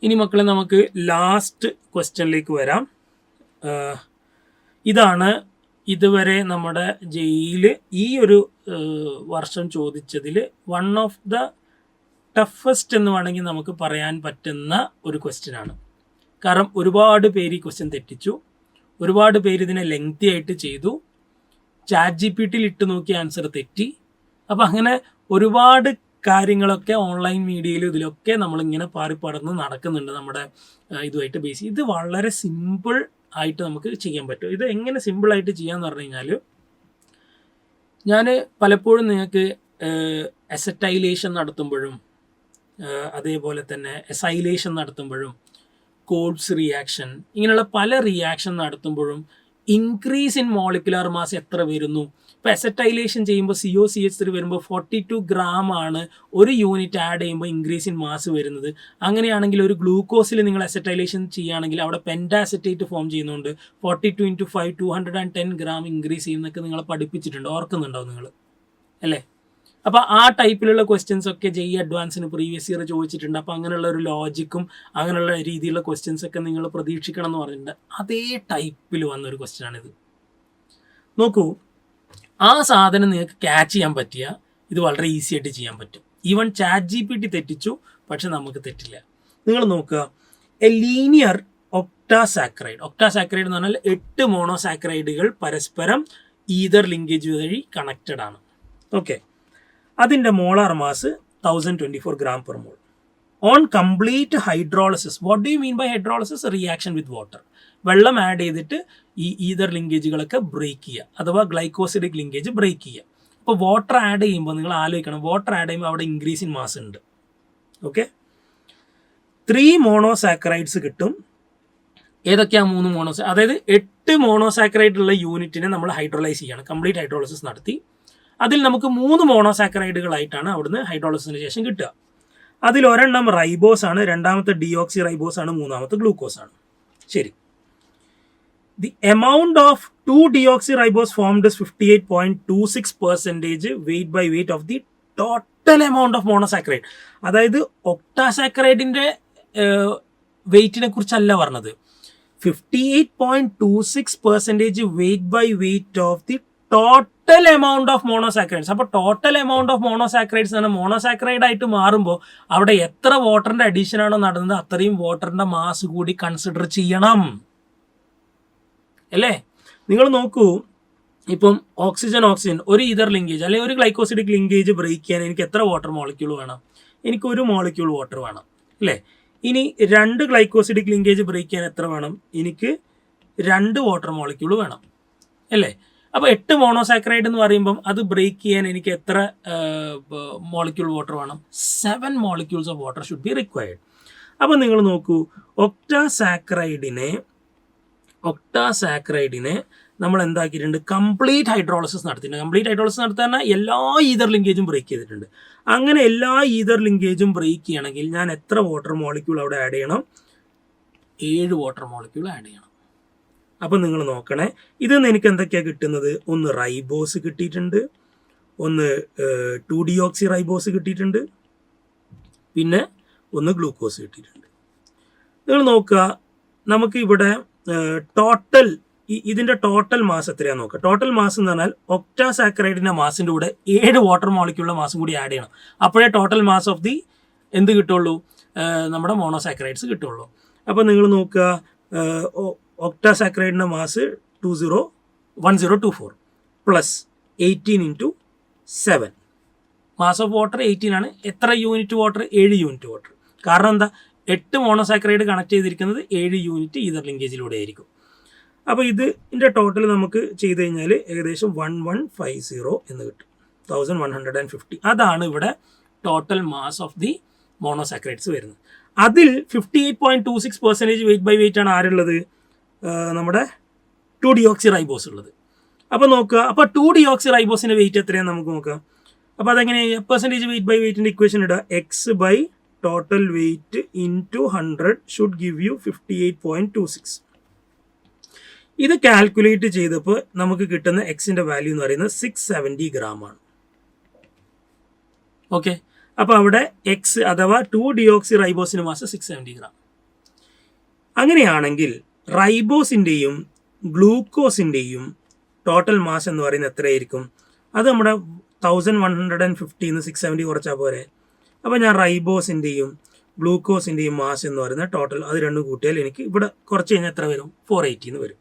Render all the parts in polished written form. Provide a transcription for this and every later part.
ഇനി മക്കളെ നമുക്ക് ലാസ്റ്റ് ക്വസ്റ്റ്യനിലേക്ക് വരാം. ഇതാണ് ഇതുവരെ നമ്മുടെ ജെയിൽ ഈ ഒരു വർഷം ചോദിച്ചതിൽ വൺ ഓഫ് ദ ടഫസ്റ്റ് എന്ന് വേണമെങ്കിൽ നമുക്ക് പറയാൻ പറ്റുന്ന ഒരു ക്വസ്റ്റ്യനാണ്. കാരണം ഒരുപാട് പേര് ഈ ക്വസ്റ്റ്യൻ തെറ്റിച്ചു, ഒരുപാട് പേര് ഇതിനെ ലെങ്തി ആയിട്ട് ചെയ്തു, ChatGPTയിൽ ഇട്ട് നോക്കി ആൻസർ തെറ്റി. അപ്പം അങ്ങനെ ഒരുപാട് കാര്യങ്ങളൊക്കെ ഓൺലൈൻ മീഡിയയിലും ഇതിലൊക്കെ നമ്മളിങ്ങനെ പാറിപ്പടർന്ന് നടക്കുന്നുണ്ട് നമ്മുടെ ഇതുമായിട്ട് ബേസ്. ഇത് വളരെ സിമ്പിൾ ആയിട്ട് നമുക്ക് ചെയ്യാൻ പറ്റും. ഇത് എങ്ങനെ സിമ്പിളായിട്ട് ചെയ്യാമെന്ന് പറഞ്ഞു കഴിഞ്ഞാൽ, ഞാൻ പലപ്പോഴും നിങ്ങൾക്ക് അസറ്റൈലേഷൻ നടത്തുമ്പോഴും അതേപോലെ തന്നെ എസൈലേഷൻ നടത്തുമ്പോഴും കോഡ്സ് റിയാക്ഷൻ ഇങ്ങനെയുള്ള പല റിയാക്ഷൻ നടത്തുമ്പോഴും ഇൻക്രീസ് ഇൻ മോളിക്കുലാർ മാസ് എത്ര വരുന്നു. ഇപ്പോൾ അസറ്റൈലേഷൻ ചെയ്യുമ്പോൾ COCH3 വരുമ്പോൾ 42 ഗ്രാം ആണ് ഒരു യൂണിറ്റ് ആഡ് ചെയ്യുമ്പോൾ ഇൻക്രീസ് ഇൻ മാസ് വരുന്നത്. അങ്ങനെയാണെങ്കിൽ ഒരു ഗ്ലൂക്കോസിൽ നിങ്ങൾ അസറ്റൈലേഷൻ ചെയ്യുകയാണെങ്കിൽ അവിടെ പെൻറ്റാസെറ്റേറ്റ് ഫോം ചെയ്യുന്നുണ്ട്. 42 × 5 210 ഗ്രാം ഇൻക്രീസ് ചെയ്യുന്നതൊക്കെ നിങ്ങളെ പഠിപ്പിച്ചിട്ടുണ്ട്, ഓർക്കുന്നുണ്ടാവും നിങ്ങൾ അല്ലേ? അപ്പോൾ ആ ടൈപ്പിലുള്ള ക്വസ്റ്റ്യൻസ് ഒക്കെ JEE അഡ്വാൻസിന് പ്രീവിയസ് ഇയർ ചോദിച്ചിട്ടുണ്ട്. അപ്പോൾ അങ്ങനെയുള്ള ഒരു ലോജിക്കും അങ്ങനെയുള്ള രീതിയിലുള്ള ക്വസ്റ്റ്യൻസ് ഒക്കെ നിങ്ങൾ പ്രതീക്ഷിക്കണം എന്ന് പറഞ്ഞിട്ടുണ്ട്. അതേ ടൈപ്പിൽ വന്നൊരു ക്വസ്റ്റ്യനാണിത്. നോക്കൂ, ആ സാധനം നിങ്ങൾക്ക് ക്യാച്ച് ചെയ്യാൻ പറ്റിയ ഇത് വളരെ ഈസി ആയിട്ട് ചെയ്യാൻ പറ്റും. ഈവൻ ChatGPT തെറ്റിച്ചു, പക്ഷെ നമുക്ക് തെറ്റില്ല. നിങ്ങൾ നോക്കുക, എ ലീനിയർ ഒക്ടാസാക്രൈഡ്. ഒക്ടാസാക്രൈഡ് എന്ന് പറഞ്ഞാൽ 8 മോണോസാക്രൈഡുകൾ പരസ്പരം ഈതർ ലിങ്കേജ് വഴി കണക്റ്റഡ് ആണ്. ഓക്കെ, അതിൻ്റെ molar mass 1024 gram per mole. On complete hydrolysis. What do you mean by hydrolysis? Reaction with water. വെള്ളം ആഡ് ചെയ്തിട്ട് ഈ ഈതർ ലിങ്കേജുകളൊക്കെ ബ്രേക്ക് ചെയ്യുക, അഥവാ ഗ്ലൈക്കോസിഡിക് ലിങ്കേജ് ബ്രേക്ക് ചെയ്യുക. അപ്പോൾ വാട്ടർ ആഡ് ചെയ്യുമ്പോൾ നിങ്ങൾ ആലോചിക്കണം, വാട്ടർ ആഡ് ചെയ്യുമ്പോൾ അവിടെ ഇൻക്രീസ് ഇൻ മാസ് ഉണ്ട്. ഓക്കെ, 3 മോണോസാക്രൈഡ്സ് കിട്ടും. ഏതൊക്കെയാണ് 3 മോണോസാ? അതായത് 8 മോണോസാക്രൈഡ് ഉള്ള യൂണിറ്റിനെ നമ്മൾ ഹൈഡ്രോളൈസ് ചെയ്യണം, കംപ്ലീറ്റ് ഹൈഡ്രോളിസിസ് നടത്തി. അതിൽ നമുക്ക് 3 മോണോസാക്രൈഡുകളായിട്ടാണ് അവിടുന്ന് ഹൈഡ്രോളിസിന് ശേഷം കിട്ടുക. അതിൽ ഒരെണ്ണം റൈബോസ് ആണ്, രണ്ടാമത്തെ ഡിയോക്സി റൈബോസ് ആണ്, മൂന്നാമത്തെ ഗ്ലൂക്കോസ് ആണ്. ശരി, the amount of 2 deoxy ribose formed is 58.26% weight by weight of the total amount of monosaccharide. അതായത് ഒക്ടാസാക്രൈഡിൻ്റെ വെയിറ്റിനെ കുറിച്ചല്ല പറഞ്ഞത്, 58.26% weight by weight of the total amount of monosaccharides. അപ്പോൾ ടോട്ടൽ എമൗണ്ട് ഓഫ് മോണോസാക്രൈഡ്സ് ആണ് മോണോസാക്രൈഡ് ആയിട്ട് മാറുമ്പോൾ അവിടെ എത്ര വാട്ടറിൻ്റെ അഡീഷൻ ആണോ നടന്നത് അത്രയും വാട്ടറിൻ്റെ മാസ് കൂടി കൺസിഡർ ചെയ്യണം അല്ലേ? നിങ്ങൾ നോക്കൂ, ഇപ്പം ഓക്സിജൻ ഒരു ഈതർ ലിങ്കേജ് അല്ലെങ്കിൽ ഒരു ഗ്ലൈക്കോസിഡിക് ലിങ്കേജ് ബ്രേക്ക് ചെയ്യാൻ എനിക്ക് എത്ര വാട്ടർ മോളിക്യൂൾ വേണം? എനിക്ക് 1 മോളിക്യൂൾ വാട്ടർ വേണം അല്ലേ? ഇനി 2 ഗ്ലൈക്കോസിഡിക് ലിങ്കേജ് ബ്രേക്ക് ചെയ്യാൻ എത്ര വേണം? എനിക്ക് 2 വാട്ടർ മോളിക്യൂൾ വേണം അല്ലേ? അപ്പോൾ 8 മോണോസാക്രൈഡ് എന്ന് പറയുമ്പം അത് ബ്രേക്ക് ചെയ്യാൻ എനിക്ക് എത്ര മോളിക്യൂൾ വാട്ടർ വേണം? 7 molecules of water should be required. അപ്പോൾ നിങ്ങൾ നോക്കൂ, ഒക്ടാസാക്രൈഡിനെ നമ്മൾ എന്താക്കിയിട്ടുണ്ട്? കംപ്ലീറ്റ് ഹൈഡ്രോളിസിസ് നടത്തിയിട്ടുണ്ട്. കംപ്ലീറ്റ് ഹൈഡ്രോളിസിസ് നടത്താൻ എല്ലാ ഈതർ ലിങ്കേജും ബ്രേക്ക് ചെയ്തിട്ടുണ്ട്. അങ്ങനെ എല്ലാ ഈതർ ലിങ്കേജും ബ്രേക്ക് ചെയ്യണമെങ്കിൽ ഞാൻ എത്ര വാട്ടർ മോളിക്യൂൾ അവിടെ ആഡ് ചെയ്യണം? 7 വാട്ടർ മോളിക്യൂൾ ആഡ് ചെയ്യണം. അപ്പം നിങ്ങൾ നോക്കണേ, ഇതിൽ നിന്ന് എനിക്ക് എന്തൊക്കെയാണ് കിട്ടുന്നത്? ഒന്ന് റൈബോസ് കിട്ടിയിട്ടുണ്ട്, ഒന്ന് 2 ഡിയോക്സി റൈബോസ് കിട്ടിയിട്ടുണ്ട്, പിന്നെ ഒന്ന് ഗ്ലൂക്കോസ് കിട്ടിയിട്ടുണ്ട്. നിങ്ങൾ നോക്കുക, നമുക്ക് ഇവിടെ ടോട്ടൽ ഇതിൻ്റെ ടോട്ടൽ മാസ് എത്രയാണെന്ന് നോക്കുക. ടോട്ടൽ മാസ് എന്ന് പറഞ്ഞാൽ ഒക്ടാസാക്രൈഡിൻ്റെ മാസിൻ്റെ കൂടെ 7 വാട്ടർ മോളിക്യൂളിൻ്റെ മാസും കൂടി ആഡ് ചെയ്യണം. അപ്പോഴേ ടോട്ടൽ മാസ് ഓഫ് ദി എന്ത് കിട്ടുള്ളൂ? നമ്മുടെ മോണോസാക്രൈഡ്സ് കിട്ടുള്ളൂ. അപ്പോൾ നിങ്ങൾ നോക്കുക, ഒക്ടാസാക്രൈഡിൻ്റെ mass 1024 plus 18 × 7. Mass of water 18 ആണ്. എത്ര യൂണിറ്റ് വാട്ടർ? 7 unit water. കാരണം എന്താ? 8 മോണോസാക്രൈഡ് കണക്ട് ചെയ്തിരിക്കുന്നത് 7 യൂണിറ്റ് ഈതർ ലിങ്കേജിലൂടെ ആയിരിക്കും. അപ്പോൾ ഇതിൻ്റെ ടോട്ടൽ നമുക്ക് ചെയ്ത് കഴിഞ്ഞാൽ ഏകദേശം 1150 എന്ന് കിട്ടും, 1150. അതാണ് ഇവിടെ total mass of the monosaccharides വരുന്നത്. അതിൽ 58.26% വെയിറ്റ് ബൈ വെയിറ്റ് ആണ് ആരുള്ളത്? നമ്മുടെ 2 ഡിയോക്സി റൈബോസ് ഉള്ളത്. അപ്പോൾ നോക്കുക, അപ്പോൾ 2 ഡിയോക്സി റൈബോസിൻ്റെ വെയിറ്റ് എത്രയാണെന്ന് നമുക്ക് നോക്കാം. അപ്പോൾ അതെങ്ങനെ? പെർസെൻറ്റേജ് വെയിറ്റ് ബൈ വെയിറ്റിൻ്റെ ഇക്വേഷൻ ഇടുക. X by total weight into 100 should give you 58.26. ഇത് കാൽക്കുലേറ്റ് ചെയ്തപ്പോൾ നമുക്ക് കിട്ടുന്ന എക്സിൻ്റെ വാല്യൂ എന്ന് പറയുന്നത് 670 ഗ്രാം ആണ്. ഓക്കെ, അപ്പോൾ അവിടെ എക്സ് അഥവാ 2 ഡിയോക്സി റൈബോസിന് മാസ് 670 ഗ്രാം. അങ്ങനെയാണെങ്കിൽ റൈബോസിൻ്റെയും ഗ്ലൂക്കോസിൻ്റെയും ടോട്ടൽ മാസ് എന്ന് പറയുന്നത് എത്രയായിരിക്കും? അത് നമ്മുടെ 1150 670 കുറച്ചാൽ പോരെ. അപ്പോൾ ഞാൻ റൈബോസിൻ്റെയും ഗ്ലൂക്കോസിൻ്റെയും മാസ് എന്ന് പറയുന്ന ടോട്ടൽ അത് രണ്ടും കൂട്ടിയാൽ എനിക്ക് ഇവിടെ കുറച്ച് കഴിഞ്ഞാൽ എത്ര വരും? 480 എന്ന് വരും.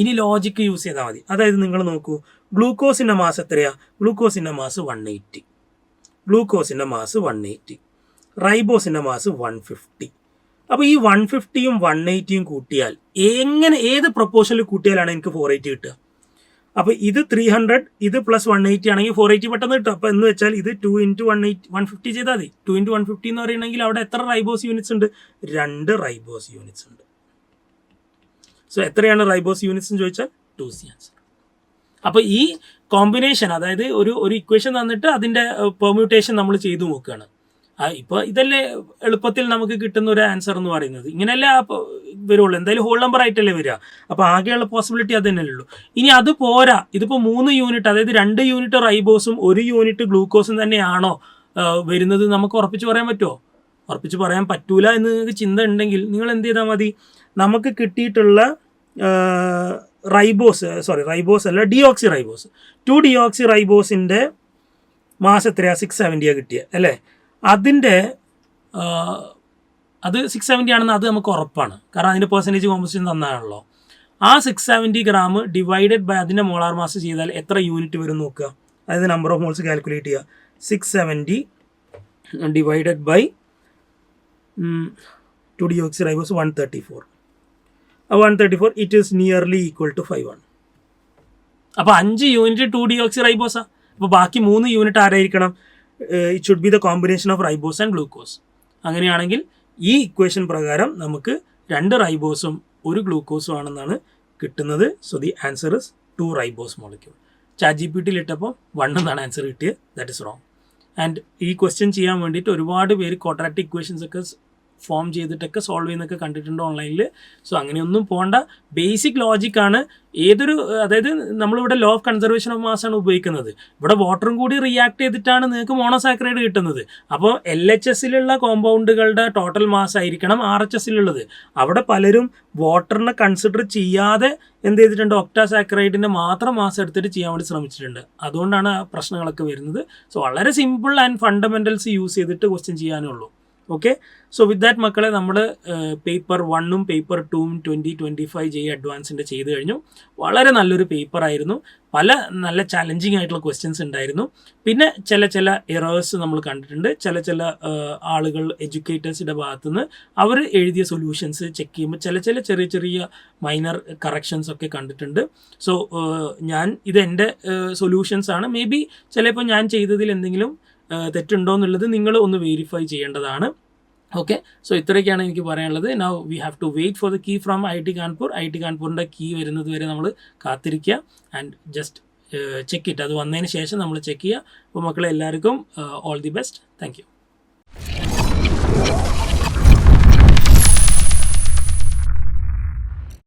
ഇനി ലോജിക്ക് യൂസ് ചെയ്താൽ മതി. അതായത് നിങ്ങൾ നോക്കൂ, ഗ്ലൂക്കോസിൻ്റെ മാസ് എത്രയാണ്? ഗ്ലൂക്കോസിൻ്റെ മാസ് 180, ഗ്ലൂക്കോസിൻ്റെ മാസ് 180, റൈബോസിൻ്റെ മാസ് 150. അപ്പോൾ ഈ 150യും 180യും കൂട്ടിയാൽ ഏത് പ്രൊപ്പോർഷനിൽ കൂട്ടിയാലാണ് എനിക്ക് 480 കിട്ടുക? അപ്പോൾ ഇത് 300, ഇത് പ്ലസ് 180 ആണെങ്കിൽ 480 പെട്ടെന്ന് കിട്ടും. അപ്പോൾ എന്ന് വെച്ചാൽ ഇത് 2 × 150 ചെയ്താൽ മതി. 2 × 150 എന്ന് പറയുകയാണെങ്കിൽ അവിടെ എത്ര റൈബോസ് യൂണിറ്റ്സ് ഉണ്ട്? 2 റൈബോസ് യൂണിറ്റ്സ് ഉണ്ട്. സോ എത്രയാണ് റൈബോസ് യൂണിറ്റ്സ് എന്ന് ചോദിച്ചാൽ 2C ആൻസർ. അപ്പോൾ ഈ കോമ്പിനേഷൻ, അതായത് ഒരു ഇക്വേഷൻ തന്നിട്ട് അതിൻ്റെ പെർമ്യൂട്ടേഷൻ നമ്മൾ ചെയ്തു നോക്കുകയാണ്. ഇപ്പോൾ ഇതല്ലേ എളുപ്പത്തിൽ നമുക്ക് കിട്ടുന്ന ഒരു ആൻസർ എന്ന് പറയുന്നത്. ഇങ്ങനെയല്ലേ വരുള്ളൂ, എന്തായാലും ഹോൾ നമ്പർ ആയിട്ടല്ലേ വരിക. അപ്പോൾ ആകെയുള്ള പോസിബിലിറ്റി അത് തന്നെയല്ലേ ഉള്ളൂ. ഇനി അത് പോരാ, ഇതിപ്പോൾ 3 യൂണിറ്റ്, അതായത് 2 യൂണിറ്റ് റൈബോസും 1 യൂണിറ്റ് ഗ്ലൂക്കോസും തന്നെയാണോ വരുന്നത് നമുക്ക് ഉറപ്പിച്ച് പറയാൻ പറ്റുമോ? ഉറപ്പിച്ച് പറയാൻ പറ്റൂല എന്ന് നിങ്ങൾക്ക് ചിന്ത ഉണ്ടെങ്കിൽ നിങ്ങൾ എന്ത് ചെയ്താൽ മതി, നമുക്ക് കിട്ടിയിട്ടുള്ള റൈബോസ് അല്ല, ഡിയോക്സി റൈബോസ്, 2 ഡിയോക്സി റൈബോസിൻ്റെ മാസ് എത്രയാണ്? 670 കിട്ടിയ അല്ലേ? അതിൻ്റെ അത് 670 ആണെന്ന് അത് നമുക്ക് ഉറപ്പാണ്, കാരണം അതിൻ്റെ പെർസെൻറ്റേജ് കോമ്പോസിഷൻ തന്നാണല്ലോ. ആ 670 ഗ്രാം ഡിവൈഡഡ് ബൈ അതിൻ്റെ മോളാർ മാസ് ചെയ്താൽ എത്ര യൂണിറ്റ് വരും നോക്കുക. അതായത് നമ്പർ ഓഫ് മോൾസ് കാൽക്കുലേറ്റ് ചെയ്യുക. 670 divided by 2 deoxy ribose 134. 134 it is nearly equal to 5 ആണ്. അപ്പോൾ 5 യൂണിറ്റ് 2 ഡിയോക്സി റൈബോസാണ്. അപ്പോൾ ബാക്കി 3 യൂണിറ്റ് ആരായിരിക്കണം? It should be the combination of ribose and glucose. അങ്ങനെയാണെങ്കിൽ ഈ ഇക്വേഷൻ പ്രകാരം നമുക്ക് 2 റൈബോസും 1 ഗ്ലൂക്കോസും ആണെന്നാണ് കിട്ടുന്നത്. So the answer is 2 ribose molecule. ChatGPT ഇട്ടപ്പോൾ 1 എന്നാണ് ആൻസർ കിട്ടിയത്. That is wrong. ആൻഡ് ഈ ക്വസ്റ്റ്യൻ ചെയ്യാൻ വേണ്ടിയിട്ട് ഒരുപാട് പേര് ക്വാഡ്രാറ്റിക് ഇക്വേഷൻസ് ഒക്കെ ഫോം ചെയ്തിട്ടൊക്കെ സോൾവ് ചെയ്യുന്നൊക്കെ കണ്ടിട്ടുണ്ട് ഓൺലൈനിൽ. സോ അങ്ങനെയൊന്നും പോകണ്ട. ബേസിക് ലോജിക്കാണ് അതായത് നമ്മളിവിടെ law of conservation of mass ആണ് ഉപയോഗിക്കുന്നത്. ഇവിടെ വാട്ടറും കൂടി റിയാക്ട് ചെയ്തിട്ടാണ് നിങ്ങൾക്ക് മോണോസാക്കറൈഡ് കിട്ടുന്നത്. അപ്പോൾ LHSലുള്ള കോമ്പൗണ്ടുകളുടെ ടോട്ടൽ മാസ് ആയിരിക്കണം RHSലുള്ളത്. അവിടെ പലരും വാട്ടറിനെ കൺസിഡർ ചെയ്യാതെ എന്ത് ചെയ്തിട്ടുണ്ട്? ഒക്ടാസാക്കറൈഡിൻ്റെ മാത്രം മാസ് എടുത്തിട്ട് ചെയ്യാൻ വേണ്ടി ശ്രമിച്ചിട്ടുണ്ട്. അതുകൊണ്ടാണ് ആ പ്രശ്നങ്ങളൊക്കെ വരുന്നത്. സോ വളരെ സിമ്പിൾ ആൻഡ് ഫണ്ടമെൻ്റൽസ് യൂസ് ചെയ്തിട്ട് ക്വസ്റ്റ്യൻ ചെയ്യാനേ ഉള്ളൂ. ഓക്കെ, സോ വിത്ത് ദാറ്റ് മക്കളെ നമ്മൾ പേപ്പർ 1ഉം പേപ്പർ 2ഉം 2025 JEE അഡ്വാൻസിൻ്റെ ചെയ്ത് കഴിഞ്ഞു. വളരെ നല്ലൊരു പേപ്പറായിരുന്നു. പല നല്ല ചാലഞ്ചിങ് ആയിട്ടുള്ള ക്വസ്റ്റ്യൻസ് ഉണ്ടായിരുന്നു. പിന്നെ ചില എറേഴ്സ് നമ്മൾ കണ്ടിട്ടുണ്ട്. ചില ആളുകൾ എഡ്യൂക്കേറ്റേഴ്സിൻ്റെ ഭാഗത്തുനിന്ന് അവർ എഴുതിയ സൊല്യൂഷൻസ് ചെക്ക് ചെയ്യുമ്പോൾ ചെറിയ മൈനർ കറക്ഷൻസ് ഒക്കെ കണ്ടിട്ടുണ്ട്. സോ ഇത് എൻ്റെ സൊല്യൂഷൻസ് ആണ്. മേ ബി ചിലപ്പോൾ ഞാൻ ചെയ്തതിൽ എന്തെങ്കിലും തെറ്റുണ്ടോ എന്നുള്ളത് നിങ്ങൾ ഒന്ന് വെരിഫൈ ചെയ്യേണ്ടതാണ്. ഓക്കെ, സോ ഇത്രയൊക്കെയാണ് എനിക്ക് പറയാനുള്ളത്. Now we have to wait for the key from IIT Kanpur. IIT കാൺപൂരിൻ്റെ കീ വരുന്നത് വരെ നമ്മൾ കാത്തിരിക്കുക ആൻഡ് ജസ്റ്റ് ചെക്ക് ഇറ്റ്. അത് വന്നതിന് ശേഷം നമ്മൾ ചെക്ക് ചെയ്യുക. അപ്പോൾ മക്കളെ എല്ലാവർക്കും all the best. Thank you.